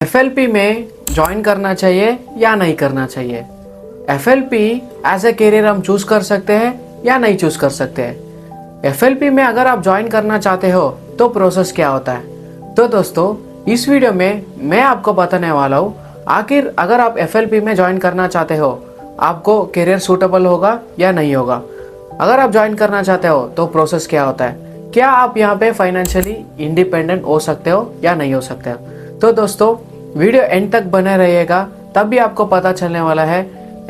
FLP में join करना चाहिए या नहीं करना चाहिए। एफएलपी एज ए करियर हम चूज कर सकते हैं या नहीं चूज कर सकते हैं। एफएलपी में अगर आप ज्वाइन करना चाहते हो तो प्रोसेस क्या होता है। तो दोस्तों इस वीडियो में मैं आपको बताने वाला हूँ आखिर अगर आप एफएलपी में ज्वाइन करना चाहते हो आपको करियर सूटेबल होगा या नहीं होगा। अगर आप ज्वाइन करना चाहते हो तो प्रोसेस क्या होता है, क्या आप यहाँ पे फाइनेंशियली इंडिपेंडेंट हो सकते हो या नहीं हो सकते हो। तो दोस्तों वीडियो एंड तक बने रहिएगा, तब भी आपको पता चलने वाला है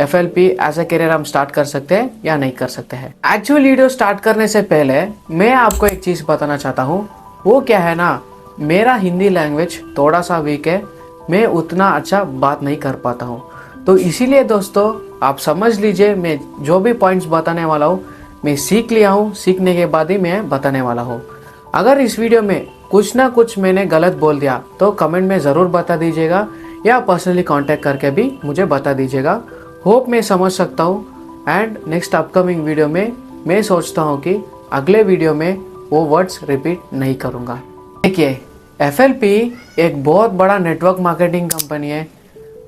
एफएलपी एज ए करियर हम स्टार्ट कर सकते हैं या नहीं कर सकते हैं। एक्चुअल वीडियो स्टार्ट करने से पहले मैं आपको एक चीज बताना चाहता हूँ, वो क्या है ना, मेरा हिंदी लैंग्वेज थोड़ा सा वीक है, मैं उतना अच्छा बात नहीं कर पाता हूँ। तो इसीलिए दोस्तों आप समझ लीजिए, मैं जो भी पॉइंट्स बताने वाला हूँ मैं सीख लिया हूँ, सीखने के बाद ही मैं बताने वाला हूँ। अगर इस वीडियो में कुछ ना कुछ मैंने गलत बोल दिया तो कमेंट में ज़रूर बता दीजिएगा या पर्सनली कांटेक्ट करके भी मुझे बता दीजिएगा। होप मैं समझ सकता हूँ एंड नेक्स्ट अपकमिंग वीडियो में मैं सोचता हूँ कि अगले वीडियो में वो वर्ड्स रिपीट नहीं करूँगा। देखिए एफएलपी एक बहुत बड़ा नेटवर्क मार्केटिंग कंपनी है।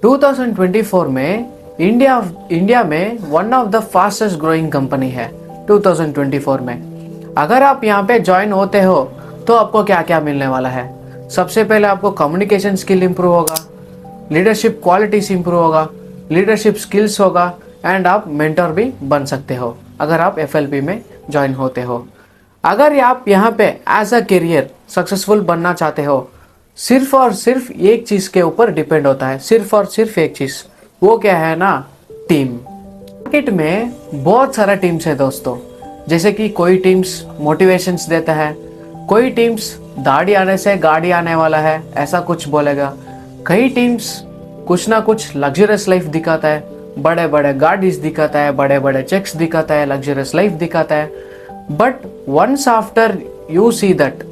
2024 में इंडिया में one of the fastest growing company है 2024 में। अगर आप यहाँ पे ज्वाइन होते हो तो आपको क्या क्या मिलने वाला है। सबसे पहले आपको कम्युनिकेशन स्किल इंप्रूव होगा, लीडरशिप क्वालिटीज इंप्रूव होगा, लीडरशिप स्किल्स होगा एंड आप मेंटर भी बन सकते हो अगर आप एफएलपी में ज्वाइन होते हो। अगर आप यहाँ पे एज अ करियर सक्सेसफुल बनना चाहते हो, सिर्फ और सिर्फ एक चीज के ऊपर डिपेंड होता है, सिर्फ और सिर्फ एक चीज, वो क्या है ना, टीम। मार्केट में बहुत सारा टीम्स है दोस्तों, जैसे कि कोई टीम्स मोटिवेशंस देता है, कोई टीम्स दाढ़ी आने से गाड़ी आने वाला है ऐसा कुछ बोलेगा, कई टीम्स कुछ ना कुछ लग्जरियस लाइफ दिखाता है, बड़े बड़े गाड़ीज दिखाता है, बड़े बड़े चेक्स दिखाता है, लग्जरियस लाइफ दिखाता है। But once after you see that,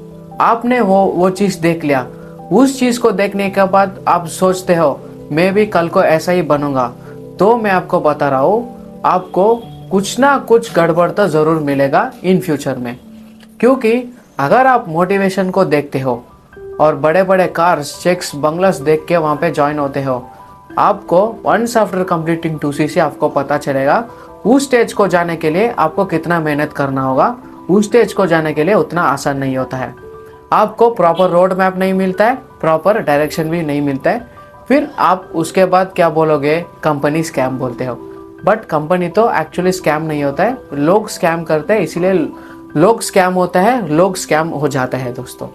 आपने वो चीज देख लिया, उस चीज को देखने के बाद आप सोचते हो मैं भी कल को ऐसा ही बनूंगा, तो मैं आपको बता रहा हूँ आपको कुछ ना कुछ गड़बड़ तो जरूर मिलेगा इन फ्यूचर में। क्योंकि अगर आप मोटिवेशन को देखते हो और बड़े बड़े कार्स, चेक्स, बंगलास देख के वहाँ पे ज्वाइन होते हो, आपको वंस आफ्टर कंप्लीटिंग 2CC आपको पता चलेगा उस स्टेज को जाने के लिए आपको कितना मेहनत करना होगा। उस स्टेज को जाने के लिए उतना आसान नहीं होता है, आपको प्रॉपर रोड मैप नहीं मिलता है, प्रॉपर डायरेक्शन भी नहीं मिलता है। फिर आप उसके बाद क्या बोलोगे, कंपनी स्कैम बोलते हो। बट कंपनी तो एक्चुअली स्कैम नहीं होता है, लोग स्कैम करते हैं, इसीलिए लोग स्कैम होता है, लोग स्कैम हो जाता है। दोस्तों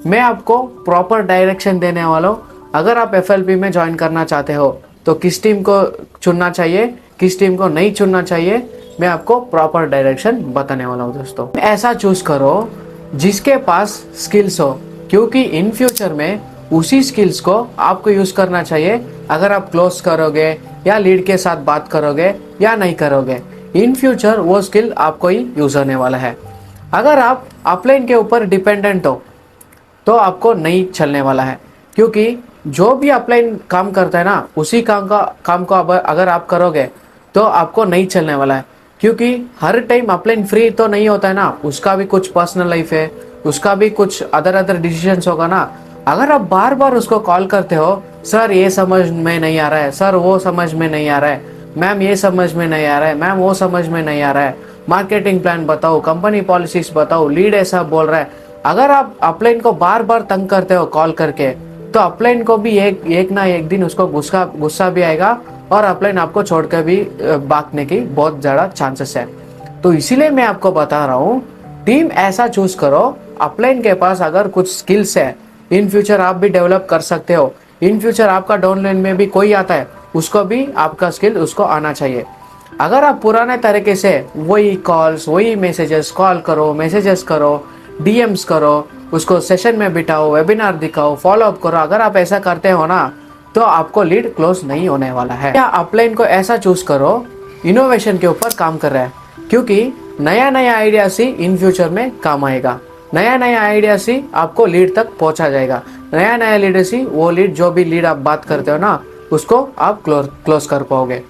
मैं आपको प्रॉपर डायरेक्शन देने वाला हूँ। अगर आप एफएलपी में ज्वाइन करना चाहते हो तो किस टीम को चुनना चाहिए, किस टीम को नहीं चुनना चाहिए, मैं आपको प्रॉपर डायरेक्शन बताने वाला हूँ। दोस्तों ऐसा चूज करो जिसके पास स्किल्स हो, क्योंकि इन फ्यूचर में उसी स्किल्स को आपको यूज करना चाहिए। अगर आप क्लोज करोगे या लीड के साथ बात करोगे या नहीं करोगे, इन फ्यूचर वो स्किल आपको ही यूज होने वाला है। अगर आप अपलाइन के ऊपर डिपेंडेंट हो तो आपको नहीं चलने वाला है, क्योंकि जो भी अपलाइन काम करता है ना, उसी काम को अगर आप करोगे तो आपको नहीं चलने वाला है। क्योंकि हर टाइम अपलाइन फ्री तो नहीं होता है ना, उसका भी कुछ पर्सनल लाइफ है, उसका भी कुछ अदर डिसीजंस होगा ना। अगर आप बार बार उसको कॉल करते हो, सर ये समझ में नहीं आ रहा है, सर वो समझ में नहीं आ रहा है, मैम ये समझ में नहीं आ रहा है, मैम वो समझ में नहीं आ रहा है, मार्केटिंग प्लान बताओ, कंपनी पॉलिसीज बताओ, लीड ऐसा बोल रहा है। अगर आप अपलाइन को बार बार तंग करते हो कॉल करके, तो अपलाइन को भी एक ना एक दिन उसको गुस्सा भी आएगा और अपलाइन आपको छोड़कर भी भागने की बहुत ज़्यादा चांसेस है। तो इसीलिए मैं आपको बता रहा हूँ, टीम ऐसा चूज करो, अपलाइन के पास अगर कुछ स्किल्स है, इन फ्यूचर आप भी डेवलप कर सकते हो। इन फ्यूचर आपका डाउनलाइन में भी कोई आता है, उसको भी आपका स्किल उसको आना चाहिए। अगर आप पुराने तरीके से वही कॉल्स, वही मैसेजेस, कॉल करो, मैसेजेस करो, डीएम्स करो, उसको सेशन में बिठाओ, वेबिनार दिखाओ, फॉलोअप करो, अगर आप ऐसा करते हो ना तो आपको लीड क्लोज नहीं होने वाला है। या अपलाइन को ऐसा चूज करो, इनोवेशन के ऊपर काम कर रहा है, क्योंकि नया नया आइडिया से इन फ्यूचर में काम आएगा, नया नया आइडिया से आपको लीड तक पहुंचा जाएगा, नया नया लीडर से वो लीड, जो भी लीड आप बात करते हो ना, उसको आप क्लोज कर पाओगे।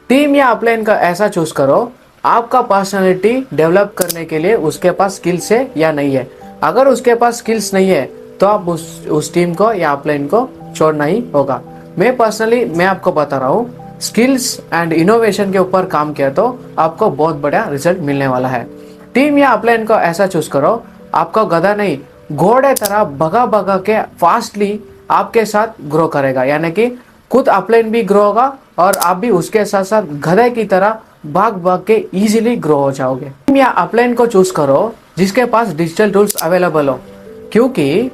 टीम या अपलाइन का ऐसा चूज करो, आपका पर्सनालिटी डेवलप करने के लिए उसके पास स्किल्स है या नहीं है। अगर उसके पास स्किल्स नहीं है तो आप उस टीम को या अपलाइन को छोड़ना ही होगा। मैं आपको बता रहा हूँ, स्किल्स एंड इनोवेशन के ऊपर काम किया तो आपको बहुत बढ़िया रिजल्ट मिलने वाला है। टीम या अपलाइन को ऐसा चूज करो, आपका गधा नहीं घोड़े तरह भगा भगा के फास्टली आपके साथ ग्रो करेगा, यानी कि खुद अपलाइन भी ग्रो होगा और आप भी उसके साथ साथ गधे की तरह भाग भाग के इजीली ग्रो हो जाओगे। टीम या अपलाइन को चूज करो जिसके पास डिजिटल टूल्स अवेलेबल हो, क्योंकि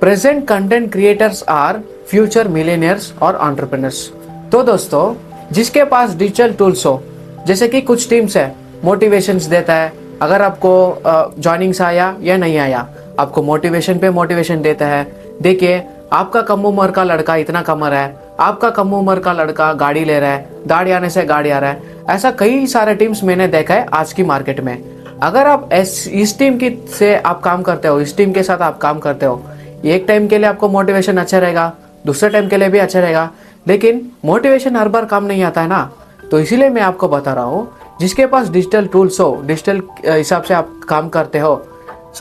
present content creators are future millionaires और एंटरप्रेन्योर्स। तो दोस्तों, जिसके पास डिजिटल टूल्स हो, जैसे कि कुछ टीम्स है मोटिवेशंस देता है, अगर आपको जॉइनिंग्स आया या नहीं आया, आपको मोटिवेशन पे मोटिवेशन देता है। देखिए, आपका कम उम्र का लड़का इतना कमर है, आपका कम उम्र का लड़का गाड़ी ले रहा है, दाढ़ी आने से गाड़ी आ रहा है, ऐसा कई सारे टीम्स मैंने देखा है आज की मार्केट में। अगर आप इस टीम की से आप काम करते हो, इस टीम के साथ आप काम करते हो, एक टाइम के लिए आपको मोटिवेशन अच्छा रहेगा, दूसरे टाइम के लिए भी अच्छा रहेगा, लेकिन मोटिवेशन हर बार काम नहीं आता है ना। तो इसीलिए मैं आपको बता रहा हूँ, जिसके पास डिजिटल टूल्स हो, डिजिटल हिसाब से आप काम करते हो,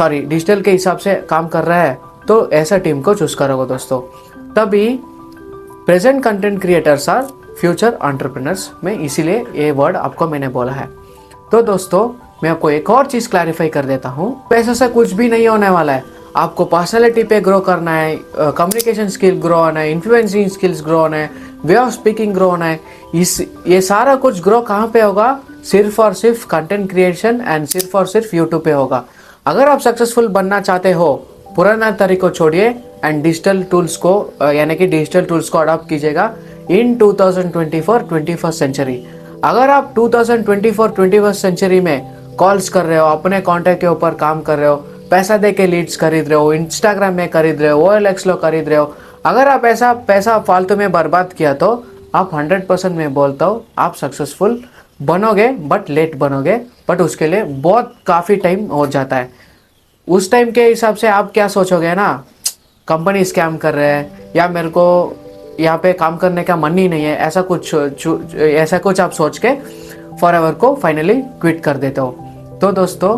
डिजिटल के हिसाब से काम कर रहा है, तो ऐसा टीम को चूज करोगे दोस्तों। तभी present content creators are future entrepreneurs में, इसीलिए ये वर्ड आपको मैंने बोला है। तो दोस्तों, मैं आपको एक और चीज क्लैरिफाई कर देता हूँ, पैसे से कुछ भी नहीं होने वाला है। आपको पर्सनालिटी पे ग्रो करना है, कम्युनिकेशन स्किल ग्रो होना है, इन्फ्लुएंसिंग स्किल्स ग्रो होना है, वे ऑफ स्पीकिंग ग्रो होना है। ये सारा कुछ ग्रो कहाँ पे होगा? सिर्फ और सिर्फ कंटेंट क्रिएशन एंड सिर्फ और सिर्फ यूट्यूब पे होगा। अगर आप सक्सेसफुल बनना चाहते हो, पुराना तरीकों छोड़िए एंड डिजिटल टूल्स को यानी कि डिजिटल टूल्स को अडॉप्ट कीजिएगा इन 2024 21st सेंचुरी। अगर आप 2024 21st सेंचुरी में कॉल्स कर रहे हो, अपने कॉन्टैक्ट के ऊपर काम कर रहे हो, पैसा दे के लीड्स खरीद रहे हो, इंस्टाग्राम में खरीद रहे हो, OLX लो खरीद रहे हो, अगर आप ऐसा पैसा फालतू में बर्बाद किया तो आप 100% मैं बोलता हूँ आप सक्सेसफुल बनोगे, बट लेट बनोगे, बट उसके लिए बहुत काफ़ी टाइम हो जाता है। उस टाइम के हिसाब से आप क्या सोचोगे ना, कंपनी स्कैम कर रहे हैं या मेरे को यहाँ पे काम करने का मन ही नहीं है, ऐसा कुछ आप सोच के फॉरएवर को फाइनली क्विट कर देते हो। तो दोस्तों,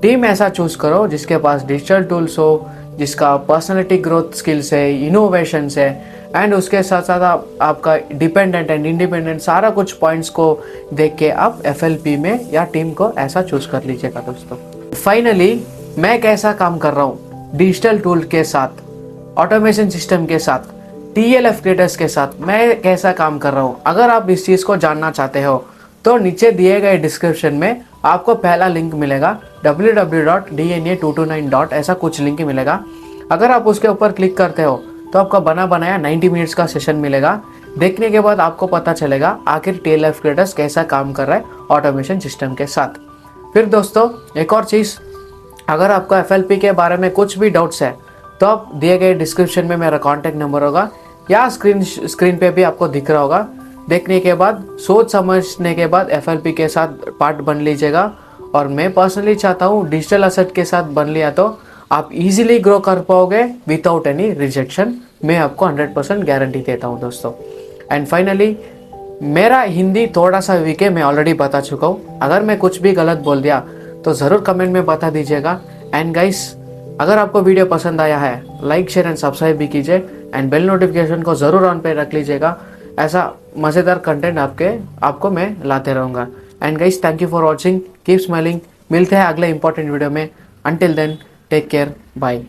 टीम ऐसा चूज करो जिसके पास डिजिटल टूल्स हो, जिसका पर्सनालिटी ग्रोथ स्किल्स है, इनोवेशन है, एंड उसके साथ साथ आपका डिपेंडेंट एंड इंडिपेंडेंट सारा कुछ पॉइंट्स को देख के आप FLP में या टीम को ऐसा चूज कर लीजिएगा दोस्तों। फाइनली, मैं कैसा काम कर रहा हूँ डिजिटल टूल के साथ, ऑटोमेशन सिस्टम के साथ, TLF क्रिएटर्स के साथ, मैं कैसा काम कर रहा हूँ। अगर आप इस चीज़ को जानना चाहते हो तो नीचे दिए गए डिस्क्रिप्शन में आपको पहला लिंक मिलेगा www.dna229. ऐसा कुछ लिंक मिलेगा। अगर आप उसके ऊपर क्लिक करते हो तो आपका बना बनाया 90 मिनट्स का सेशन मिलेगा। देखने के बाद आपको पता चलेगा आखिर TLF क्रिएटर्स कैसा काम कर रहा है ऑटोमेशन सिस्टम के साथ। फिर दोस्तों, एक और चीज़, अगर आपको FLP के बारे में कुछ भी डाउट्स है तो आप दिए गए डिस्क्रिप्शन में मेरा कॉन्टैक्ट नंबर होगा या स्क्रीन पे भी आपको दिख रहा होगा। देखने के बाद, सोच समझने के बाद FLP के साथ पार्ट बन लीजिएगा। और मैं पर्सनली चाहता हूँ डिजिटल असेट के साथ बन लिया तो आप इजीली ग्रो कर पाओगे विदाउट एनी रिजेक्शन। मैं आपको 100% गारंटी देता हूँ दोस्तों। एंड फाइनली, मेरा हिंदी थोड़ा सा वीक है, मैं ऑलरेडी बता चुका हूँ। अगर मैं कुछ भी गलत बोल दिया तो ज़रूर कमेंट में बता दीजिएगा। एंड गाइस, अगर आपको वीडियो पसंद आया है, लाइक शेयर एंड सब्सक्राइब भी कीजिए एंड बेल नोटिफिकेशन को ज़रूर ऑन पे रख लीजिएगा। ऐसा मज़ेदार कंटेंट आपको मैं लाते रहूँगा। And guys, thank you for watching, keep smiling. मिलते हैं अगले इंपॉर्टेंट वीडियो में। Until then, take care, bye.